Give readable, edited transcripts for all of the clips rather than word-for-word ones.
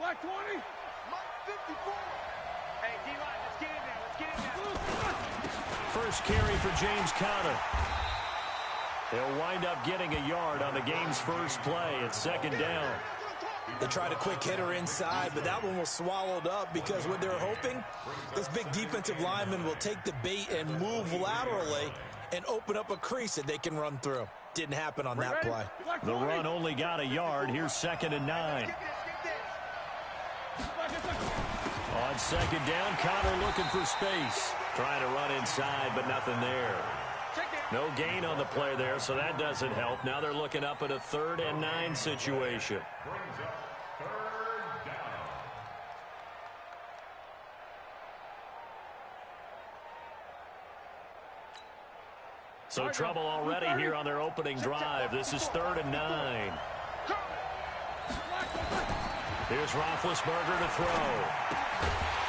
Black 20. Mike 54. Hey, D-line, let's get in there. Let's get in there. First carry for James Conner. He'll wind up getting a yard on the game's first play. It's second down. They tried a quick hitter inside, but that one was swallowed up because what they're hoping, this big defensive lineman will take the bait and move laterally and open up a crease that they can run through. Didn't happen on that play. The run only got a yard. Here's 2nd and 9. On second down, Conner looking for space. Trying to run inside, but nothing there. No gain on the play there, so that doesn't help. Now they're looking up at a 3rd and 9 situation. So trouble already here on their opening drive. This is 3rd and 9. Here's Roethlisberger to throw.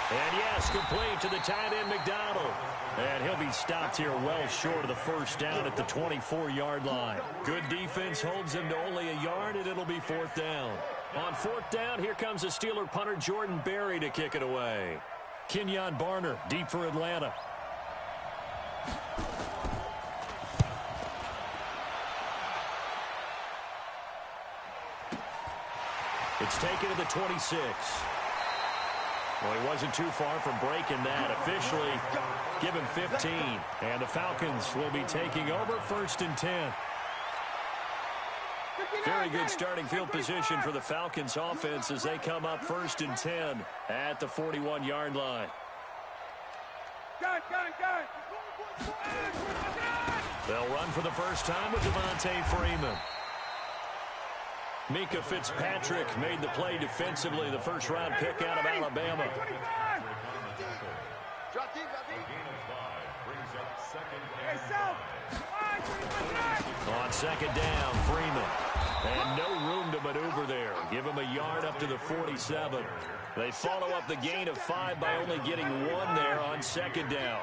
And yes, complete to the tight end McDonald. And he'll be stopped here well short of the first down at the 24-yard line. Good defense holds him to only a yard, and it'll be 4th down. On 4th down, here comes the Steeler punter Jordan Berry to kick it away. Kenyon Barner deep for Atlanta. It's taken to the 26. Well, he wasn't too far from breaking that. Officially, give him 15. And the Falcons will be taking over 1st and 10. Very good starting field position for the Falcons offense as they come up 1st and 10 at the 41-yard line. They'll run for the first time with Devontae Freeman. Mika Fitzpatrick made the play defensively, the first-round pick out of Alabama. On second down, Freeman. And no room to maneuver there. Give him a yard up to the 47. They follow up the gain of 5 by only getting 1 there on second down.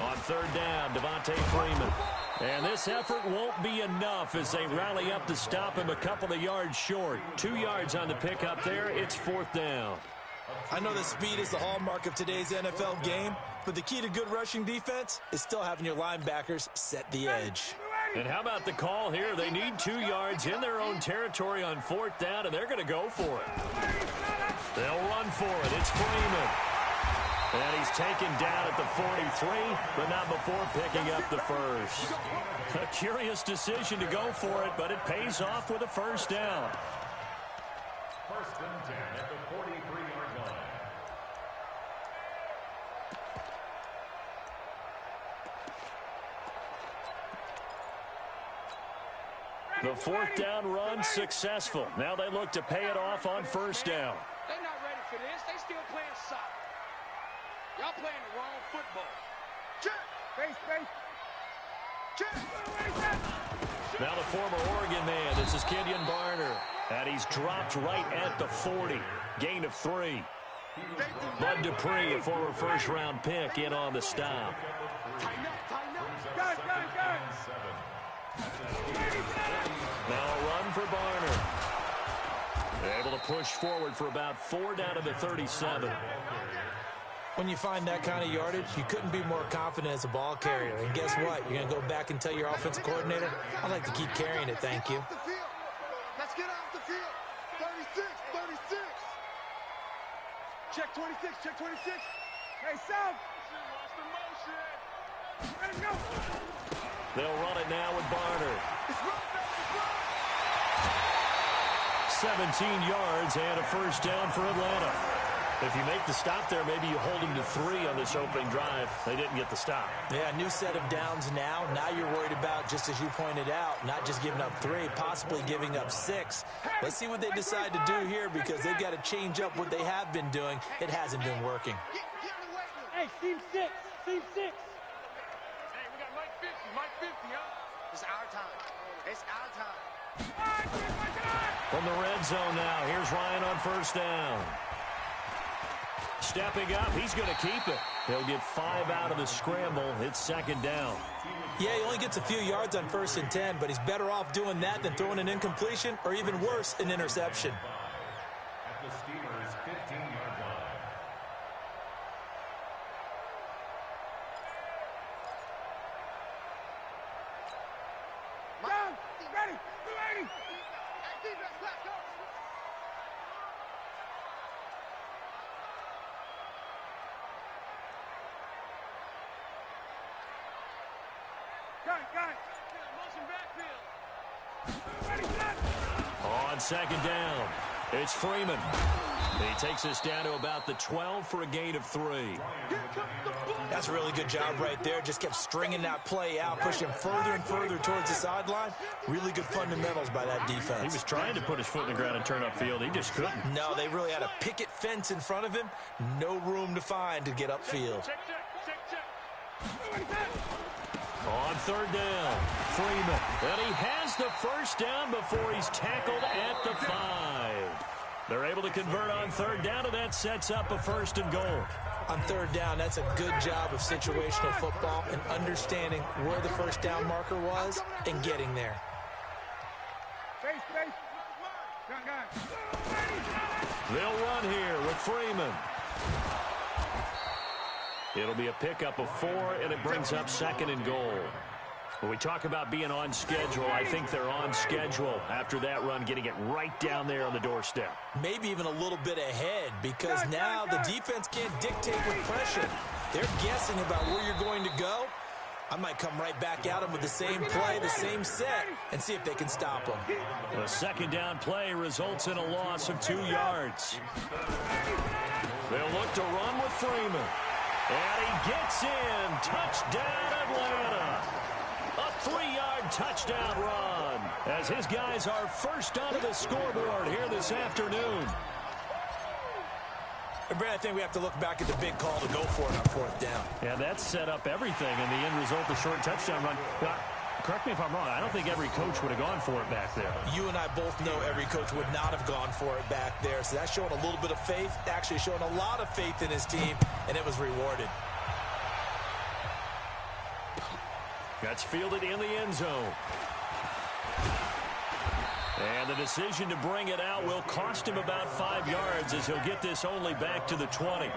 On 3rd down, Devontae Freeman. And this effort won't be enough as they rally up to stop him a couple of yards short. 2 yards on the pickup there. It's 4th down. I know that speed is the hallmark of today's NFL game, but the key to good rushing defense is still having your linebackers set the edge. And how about the call here? They need 2 yards in their own territory on 4th down, and they're going to go for it. They'll run for it. It's Freeman. And he's taken down at the 43, but not before picking up the first. A curious decision to go for it, but it pays off with a first down. 1st and 10 at the 43-yard line. The 4th down run successful. Now they look to pay it off on first down. They're not ready for this. They still playing soccer. Y'all playing the wrong football. Check. Base. Check. Now the former Oregon man, this is Kenyon Barner. And he's dropped right at the 40. Gain of 3. Bud Dupree, a former first-round pick, in on the stop. Tighten up. Now a run for Barner. Able to push forward for about 4 down to the 37. When you find that kind of yardage, you couldn't be more confident as a ball carrier. And guess what? You're going to go back and tell your offensive coordinator, I'd like to keep carrying it, thank you. Let's get off the field. 36. Check 26. Hey, South. Let him go. They'll run it now with Barner. 17 yards and a first down for Atlanta. If you make the stop there, maybe you hold them to 3 on this opening drive. They didn't get the stop. Yeah, new set of downs now. Now you're worried about, just as you pointed out, not just giving up 3, possibly giving up 6. Let's see what they decide to do here because they've got to change up what they have been doing. It hasn't been working. Hey, team 6. Hey, we got Mike 50, huh? It's our time. From the red zone now, here's Ryan on first down. Stepping up, he's going to keep it. He'll get 5 out of the scramble. It's second down. Yeah, he only gets a few yards on 1st and 10, but he's better off doing that than throwing an incompletion or even worse, an interception. At the Steelers' 15-yard line. Ready! Got it. Motion backfield. On second down, it's Freeman. He takes us down to about the 12 for a gain of 3. That's a really good job right there. Just kept stringing that play out, pushing further and further towards the sideline. Really good fundamentals by that defense. He was trying to put his foot in the ground and turn upfield. He just couldn't. No, they really had a picket fence in front of him. No room to find to get upfield. Check. On third down, Freeman. And he has the first down before he's tackled at the 5. They're able to convert on third down, and that sets up a 1st and goal. On third down, that's a good job of situational football and understanding where the first down marker was and getting there. Face. Got it. They'll run here with Freeman. It'll be a pickup of 4, and it brings up 2nd and goal. When we talk about being on schedule, I think they're on schedule after that run, getting it right down there on the doorstep. Maybe even a little bit ahead, because now the defense can't dictate with pressure. They're guessing about where you're going to go. I might come right back at them with the same play, the same set, and see if they can stop them. The second down play results in a loss of 2 yards. They'll look to run with Freeman. And he gets in. Touchdown, Atlanta. A 3-yard touchdown run as his guys are first onto the scoreboard here this afternoon. And Brad, I think we have to look back at the big call to go for it on 4th down. Yeah, that set up everything, and the end result, the short touchdown run. Correct me if I'm wrong. I don't think every coach would have gone for it back there. You and I both know every coach would not have gone for it back there. So that's showing a little bit of faith, actually showing a lot of faith in his team, and it was rewarded. That's fielded in the end zone. And the decision to bring it out will cost him about 5 yards as he'll get this only back to the 20.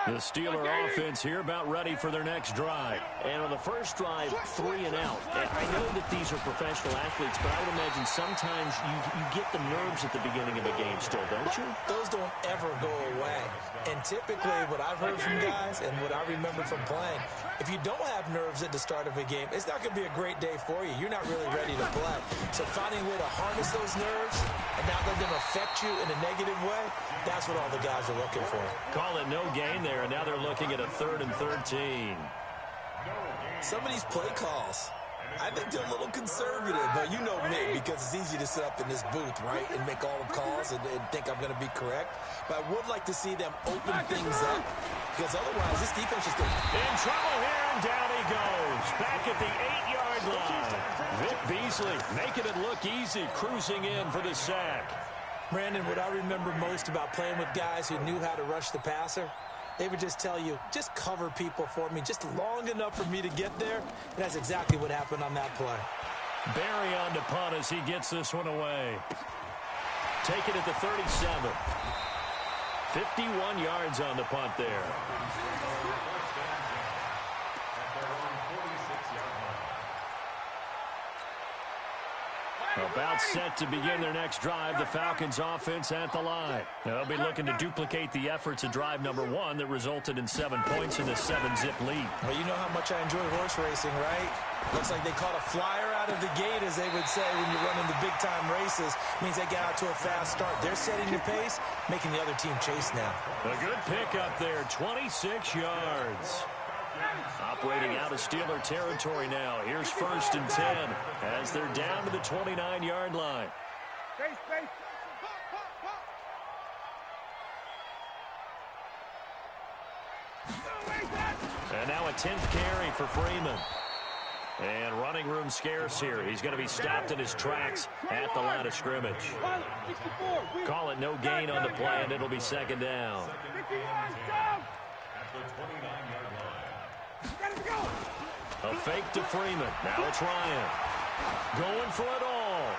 The Steeler offense here about ready for their next drive. And on the first drive, 3 and out. And I know that these are professional athletes, but I would imagine sometimes you get the nerves at the beginning of a game still, don't you? Those don't ever go away. And typically what I've heard from guys and what I remember from playing, if you don't have nerves at the start of a game, it's not going to be a great day for you. You're not really ready to play. So finding a way to harness those nerves and not let them affect you in a negative way, that's what all the guys are looking for. Call it no gain there, and now they're looking at a 3rd and 13. Some of these play calls, I think they're a little conservative, but you know me, because it's easy to sit up in this booth, right, and make all the calls and think I'm going to be correct. But I would like to see them open things up, because otherwise this defense is going to... In trouble here, and down he goes. Back at the 8-yard line. Vic Beasley making it look easy, cruising in for the sack. Brandon, what I remember most about playing with guys who knew how to rush the passer, they would just tell you, just cover people for me, just long enough for me to get there. And that's exactly what happened on that play. Barry on to punt as he gets this one away. Take it at the 37. 51 yards on the punt there. About set to begin their next drive, the Falcons offense at the line. They'll be looking to duplicate the efforts of drive number 1 that resulted in 7 points in the 7-zip lead. Well, you know how much I enjoy horse racing, right? Looks like they caught a flyer out of the gate, as they would say when you're running the big-time races. Means they got out to a fast start. They're setting the pace, making the other team chase now. A good pickup there, 26 yards. Operating out of Steeler territory now. Here's 1st and 10 as they're down to the 29-yard line. Face. And now a 10th carry for Freeman. And running room scarce here. He's going to be stopped in his tracks at the line of scrimmage. Call it no gain on the play, and it'll be second down. A fake to Freeman. Now it's Ryan. Going for it all.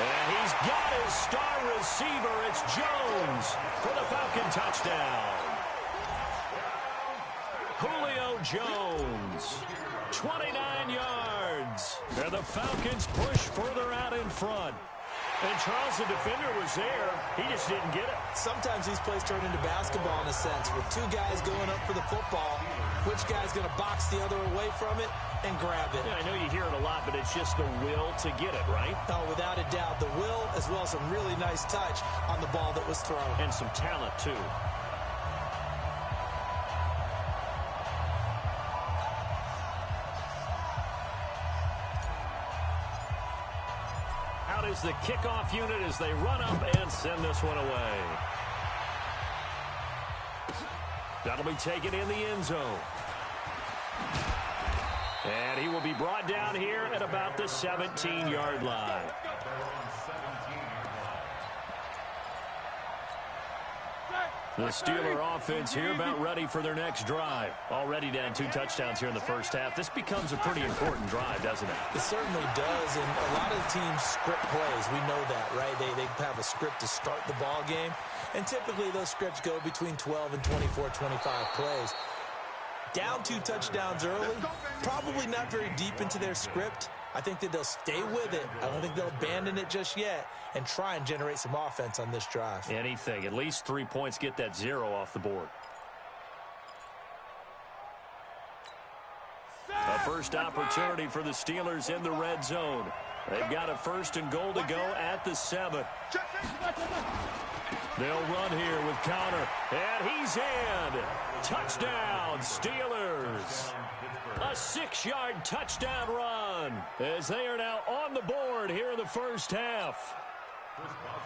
And he's got his star receiver. It's Jones for the Falcon touchdown. Julio Jones, 29 yards. And the Falcons push further out in front. And Charles, the defender, was there. He just didn't get it. Sometimes these plays turn into basketball in a sense, with two guys going up for the football. Which guy's going to box the other away from it and grab it? Yeah, I know you hear it a lot, but it's just the will to get it, right? Oh, without a doubt. The will, as well as some really nice touch on the ball that was thrown. And some talent, too. Out is the kickoff unit as they run up and send this one away. That'll be taken in the end zone. And he will be brought down here at about the 17-yard line. The Steeler offense here about ready for their next drive. Already down 2 touchdowns here in the first half. This becomes a pretty important drive, doesn't it? It certainly does, and a lot of the teams script plays. We know that, right? They have a script to start the ball game, and typically those scripts go between 12 and 24, 25 plays. Down 2 touchdowns early, probably not very deep into their script. I think that they'll stay with it. I don't think they'll abandon it just yet and try and generate some offense on this drive. Anything. At least 3 points, get that 0 off the board. A first opportunity for the Steelers in the red zone. They've got a 1st and goal to go at the 7. They'll run here with Connor, and he's in. Touchdown, Steelers. A 6-yard touchdown run as they are now on the board here in the first half.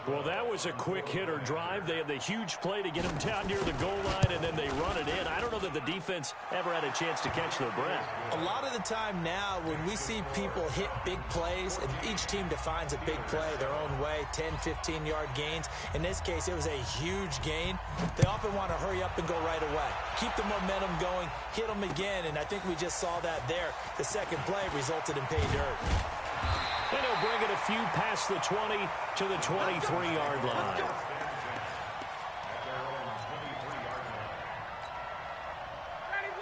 Well, that was a quick hitter drive. They had the huge play to get them down near the goal line, and then they run it in. I don't know that the defense ever had a chance to catch their breath. A lot of the time now when we see people hit big plays, and each team defines a big play their own way, 10, 15-yard gains. In this case, it was a huge gain. They often want to hurry up and go right away. Keep the momentum going, hit them again, and I think we just saw that there. The second play resulted in pay dirt. And he'll bring it a few past the 20 to the 23-yard line.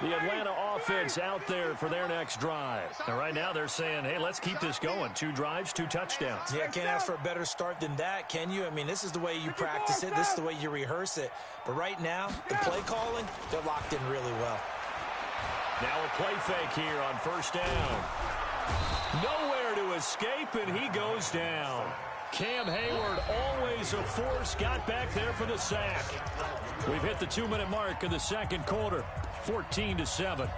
The Atlanta offense out there for their next drive. And right now they're saying, hey, let's keep this going. 2 drives, 2 touchdowns. Yeah, can't ask for a better start than that, can you? I mean, this is the way you practice it. This is the way you rehearse it. But right now, the play calling, they're locked in really well. Now a play fake here on 1st down. Nowhere to escape, and he goes down. Cam Hayward, always a force, got back there for the sack. We've hit the 2-minute mark in the second quarter, 14-7.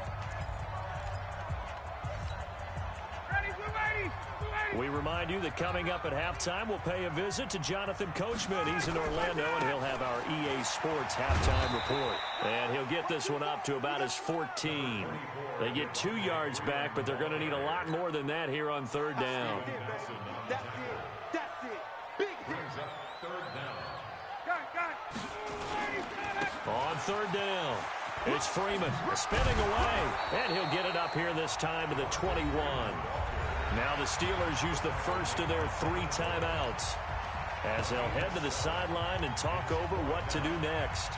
We remind you that coming up at halftime, we'll pay a visit to Jonathan Coachman. He's in Orlando, and he'll have our EA Sports halftime report. And he'll get this one up to about his 14. They get 2 yards back, but they're going to need a lot more than that here on 3rd down. That's it. Big hit. On 3rd down, it's Freeman spinning away, and he'll get it up here this time to the 21. Now the Steelers use the first of their 3 timeouts as they'll head to the sideline and talk over what to do next.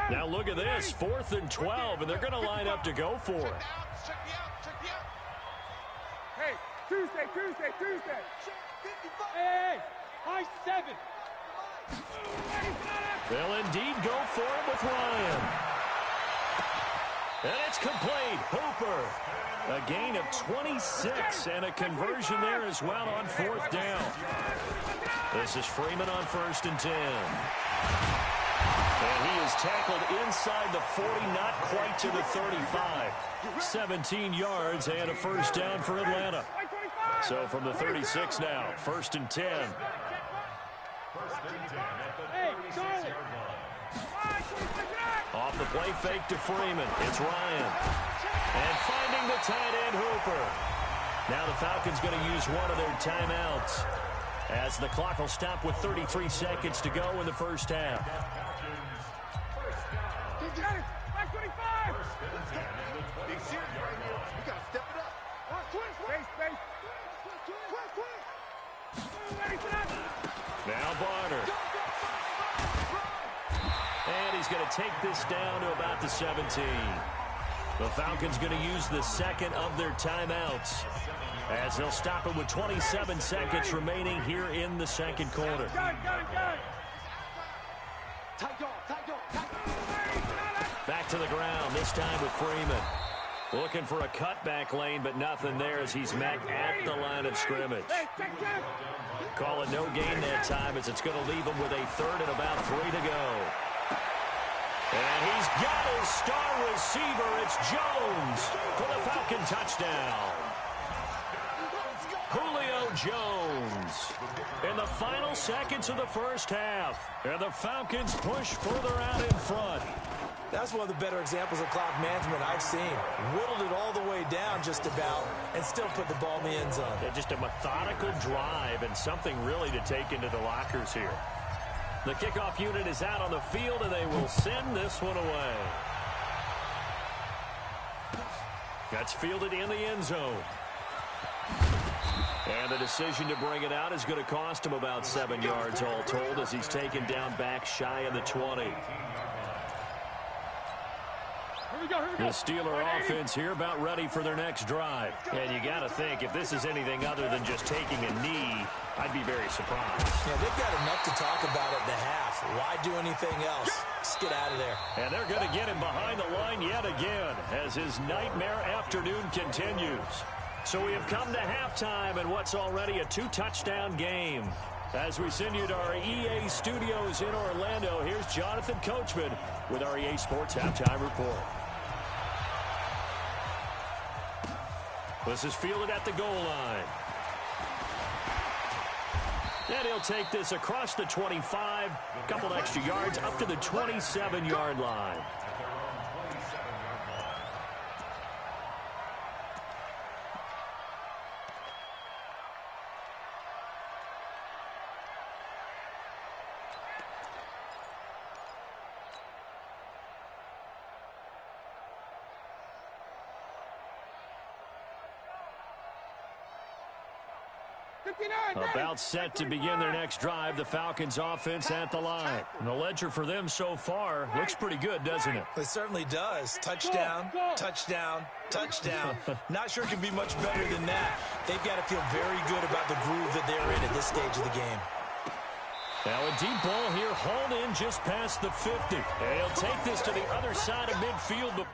Now look at this, 4th and 12, and they're going to line up to go for it. Hey, Tuesday. Hey, high 7. They'll indeed go for it with Ryan. And it's complete. Hooper. A gain of 26 and a conversion there as well on 4th down. This is Freeman on 1st and 10. And he is tackled inside the 40, not quite to the 35. 17 yards and a first down for Atlanta. So from the 36 now, 1st and 10. Off the play fake to Freeman. It's Ryan. And finding the tight end Hooper. Now the Falcons going to use one of their timeouts, as the clock will stop with 33 seconds to go in the first half. Now Barner. And he's going to take this down to about the 17. The Falcons going to use the second of their timeouts, as they'll stop it with 27 seconds remaining here in the second quarter. Back to the ground, this time with Freeman. Looking for a cutback lane, but nothing there as he's met at the line of scrimmage. Call it no gain that time, as it's going to leave him with a 3rd and about 3 to go. And he's got his star receiver. It's Jones for the Falcon touchdown. Julio Jones in the final seconds of the first half. And the Falcons push further out in front. That's one of the better examples of clock management I've seen. Whittled it all the way down just about and still put the ball in the end zone. Yeah, just a methodical drive and something really to take into the lockers here. The kickoff unit is out on the field, and they will send this one away. That's fielded in the end zone. And the decision to bring it out is going to cost him about 7 yards all told, as he's taken down back shy of the 20. The Steeler offense here about ready for their next drive. And you got to think, if this is anything other than just taking a knee, I'd be very surprised. Yeah, they've got enough to talk about at the half. Why do anything else? Just get out of there. And they're going to get him behind the line yet again as his nightmare afternoon continues. So we have come to halftime in what's already a 2-touchdown game. As we send you to our EA studios in Orlando, here's Jonathan Coachman with our EA Sports Halftime Report. This is fielded at the goal line. And he'll take this across the 25, a couple extra yards up to the 27-yard line. About set to begin their next drive, the Falcons offense at the line. And the ledger for them so far looks pretty good, doesn't it? It certainly does. Touchdown, touchdown, touchdown. Not sure it can be much better than that. They've got to feel very good about the groove that they're in at this stage of the game. Now a deep ball here, hauled in just past the 50. And he'll take this to the other side of midfield.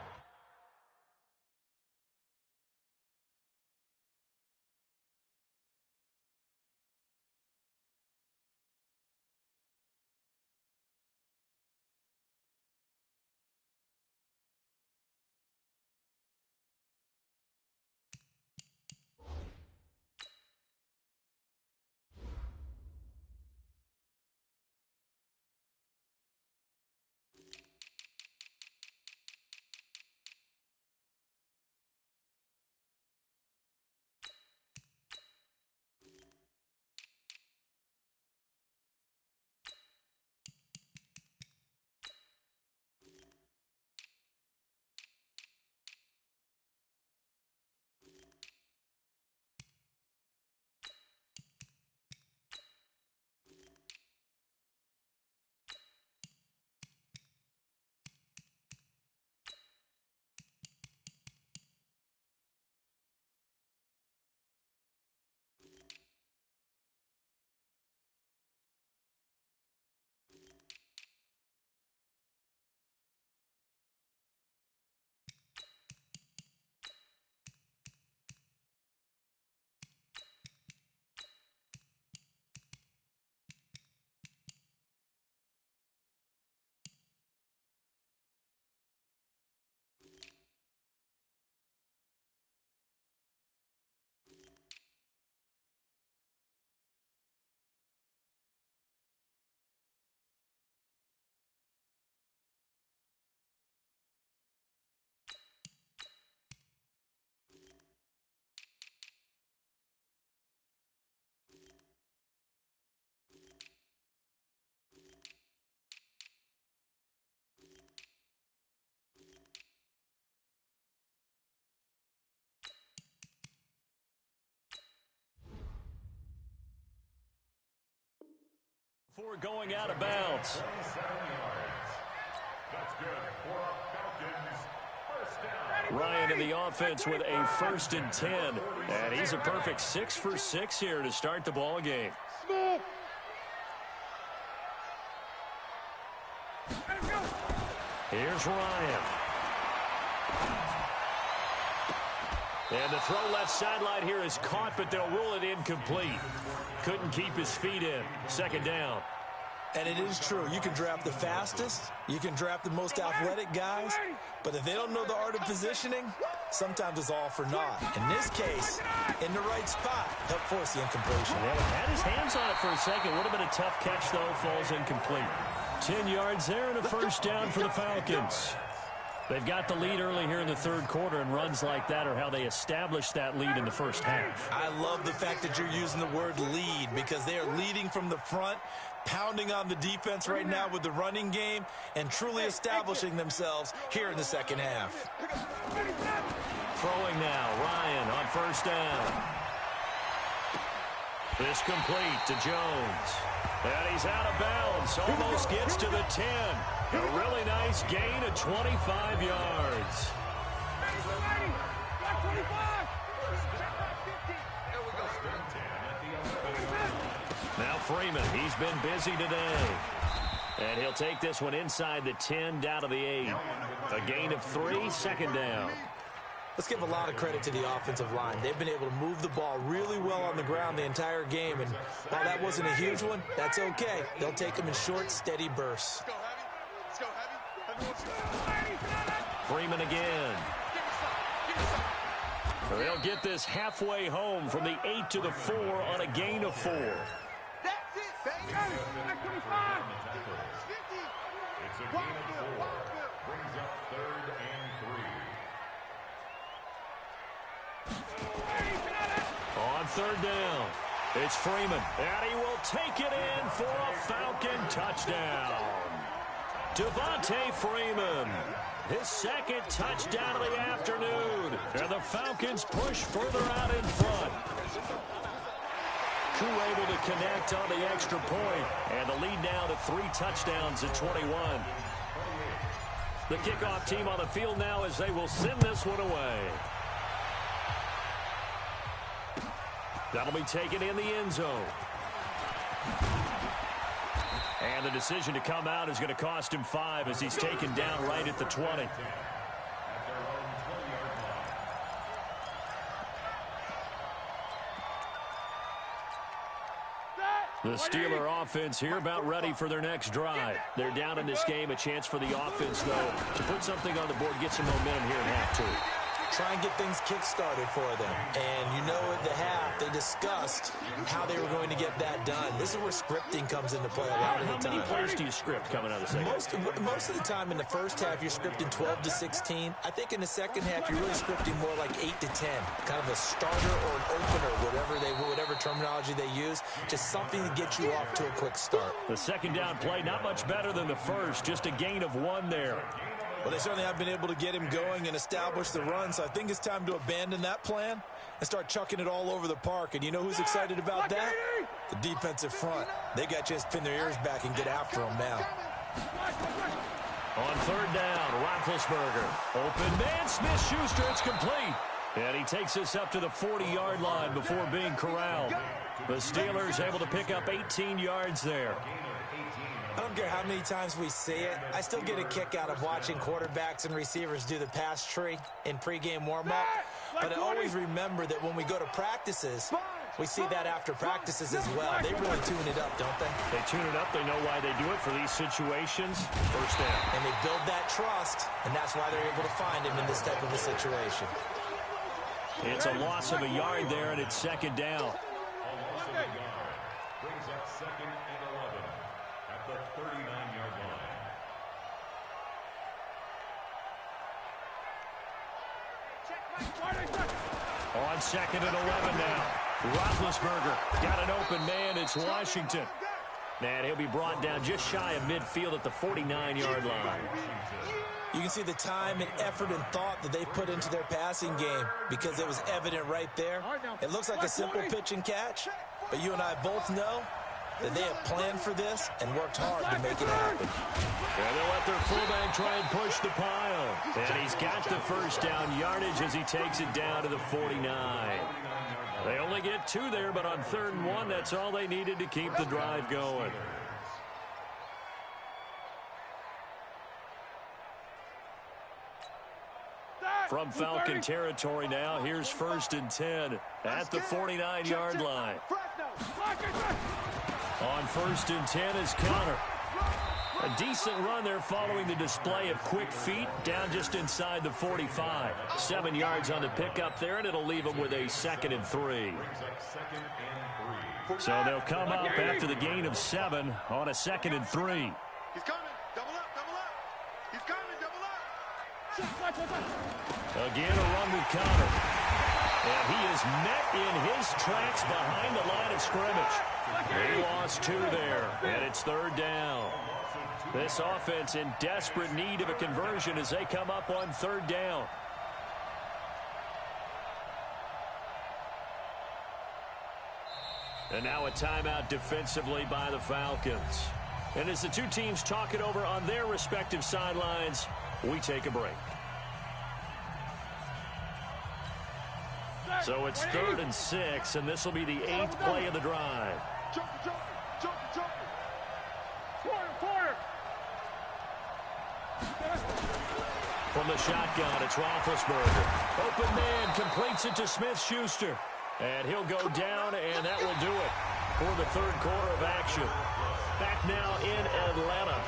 Before going out of bounds. 27 yards. That's good for a Falcons first down. Ryan in the offense with a 1st and 10. And he's a perfect 6 for 6 here to start the ball game. Here's Ryan. And the throw left sideline here is caught, but they'll rule it incomplete. Couldn't keep his feet in. 2nd down. And it is true. You can draft the fastest. You can draft the most athletic guys. But if they don't know the art of positioning, sometimes it's all for naught. In this case, in the right spot, help force the incompletion. Well, had his hands on it for a second. Would have been a tough catch, though. Falls incomplete. 10 yards there and a 1st down for the Falcons. They've got the lead early here in the 3rd quarter, and runs like that are how they establish that lead in the 1st half. I love the fact that you're using the word lead because they are leading from the front, pounding on the defense right now with the running game, and truly establishing themselves here in the 2nd half. Throwing now, Ryan on 1st down. This complete to Jones. And he's out of bounds. Almost gets to the 10. A really nice gain of 25 yards. Now Freeman, he's been busy today. And he'll take this one inside the 10, down to the 8. A gain of 3, 2nd down. Let's give a lot of credit to the offensive line. They've been able to move the ball really well on the ground the entire game. And while that wasn't a huge one, that's okay. They'll take them in short, steady bursts. Freeman again. They'll get this halfway home from the 8 to the 4 on a gain of 4. That's it, baby. It's a gain of 4. Brings up 3rd and 3. On 3rd down, it's Freeman, and he will take it in for a Falcon touchdown. Devontae Freeman, his 2nd touchdown of the afternoon, and the Falcons push further out in front. Koo able to connect on the extra point, and the lead now to 3 touchdowns at 21. The kickoff team on the field now as they will send this one away. That'll be taken in the end zone. And the decision to come out is going to cost him 5 as he's taken down right at the 20. The Steeler offense here about ready for their next drive. They're down in this game. A chance for the offense, though, to put something on the board, get some momentum here in half 2. Try and get things kick-started for them. And you know at the half, they discussed how they were going to get that done. This is where scripting comes into play a lot of the time. How many plays do you script coming out of the second? Most of the time in the first half, you're scripting 12 to 16. I think in the second half, you're really scripting more like 8 to 10. Kind of a starter or an opener, whatever terminology they use. Just something to get you off to a quick start. The 2nd down play, not much better than the first. Just a gain of 1 there. Well, they certainly have been able to get him going and establish the run, so I think it's time to abandon that plan and start chucking it all over the park. And you know who's excited about that? The defensive front. They got to just pin their ears back and get after him now. On 3rd down, Roethlisberger. Open man, Smith-Schuster, it's complete. And he takes us up to the 40-yard line before being corralled. The Steelers able to pick up 18 yards there. I don't care how many times we see it. I still get a kick out of watching quarterbacks and receivers do the pass tree in pregame warm-up. But I always remember that when we go to practices, we see that after practices as well. They really tune it up, don't they? They tune it up. They know why they do it for these situations. 1st down. And they build that trust, and that's why they're able to find him in this type of a situation. It's a loss of a yard there, and it's 2nd down. A loss of a yard brings up 2nd and 11 at the 39-yard line. On 2nd and 11 now. Roethlisberger got an open man. It's Washington. And he'll be brought down just shy of midfield at the 49-yard line. You can see the time and effort and thought that they put into their passing game because it was evident right there. It looks like a simple pitch and catch, but you and I both know that they have planned for this and worked hard to make it happen. And they'll let their fullback try and push the pile. And he's got the first down yardage as he takes it down to the 49. They only get 2 there, but on 3rd and 1, that's all they needed to keep the drive going. From Falcon territory now, here's 1st and 10 at the 49-yard line. On 1st and 10 is Connor. A decent run there following the display of quick feet down just inside the 45. 7 yards on the pickup there, and it'll leave them with a 2nd and 3. So they'll come up after the gain of 7 on a 2nd and 3. He's coming. Double up, double up. He's coming, double up. Again, a run with Connor. And he is met in his tracks behind the line of scrimmage. He lost 2 there, and it's 3rd down. This offense in desperate need of a conversion as they come up on 3rd down. And now a timeout defensively by the Falcons. And as the 2 teams talk it over on their respective sidelines, we take a break. So it's 3rd and 6, and this will be the 8th play of the drive. From the shotgun, it's Roethlisberger. Open man, completes it to Smith-Schuster. And he'll go down, and that will do it for the 3rd quarter of action. Back now in Atlanta.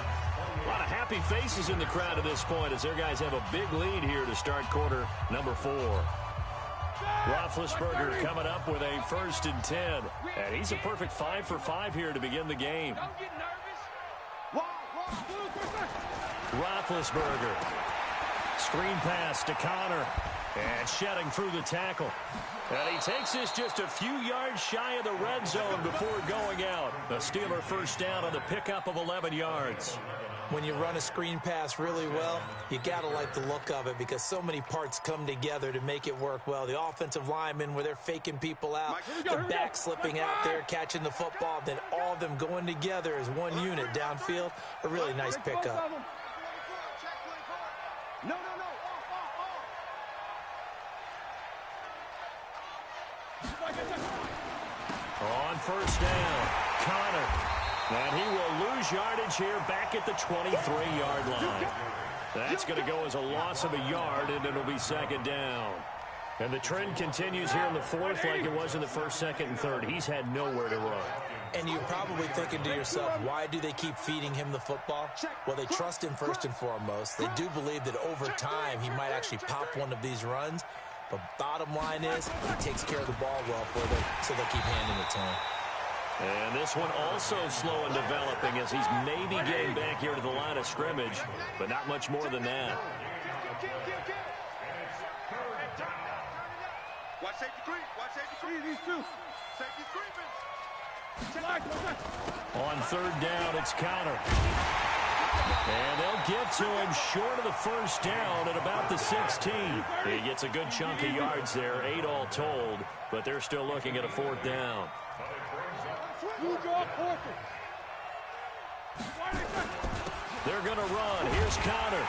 A lot of happy faces in the crowd at this point as their guys have a big lead here to start quarter number 4. Roethlisberger coming up with a 1st and 10. And he's a perfect 5 for 5 here to begin the game. Roethlisberger. Screen pass to Connor. And shedding through the tackle. And he takes this just a few yards shy of the red zone before going out. The Steeler 1st down on the pickup of 11 yards. When you run a screen pass really well, you got to like the look of it because so many parts come together to make it work well. The offensive linemen where they're faking people out, the back slipping out there, catching the football, then all of them going together as one unit downfield. A really nice pickup. On 1st down, Connor. And he will lose yardage here back at the 23-yard line. That's going to go as a loss of a yard, and it'll be 2nd down. And the trend continues here in the 4th like it was in the 1st, 2nd, and 3rd. He's had nowhere to run. And you're probably thinking to yourself, why do they keep feeding him the football? Well, they trust him first and foremost. They do believe that over time he might actually pop one of these runs. But bottom line is he takes care of the ball well for them, so they'll keep handing it to him. And this one also slow in developing as he's maybe getting back here to the line of scrimmage, but not much more than that. Watch safety creep. Watch safety creep. These 2. Safety's creeping. On 3rd down, it's Connor. And they'll get to him short of the 1st down at about the 16. He gets a good chunk of yards there, 8 all told, but they're still looking at a 4th down. They're going to run. Here's Connor.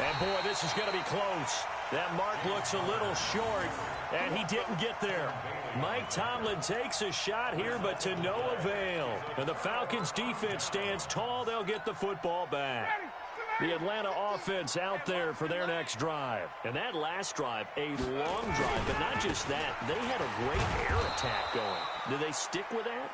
And, boy, this is going to be close. That mark looks a little short, and he didn't get there. Mike Tomlin takes a shot here, but to no avail. And the Falcons' defense stands tall. They'll get the football back. The Atlanta offense out there for their next drive. And that last drive, a long drive, but not just that. They had a great air attack going. Do they stick with that?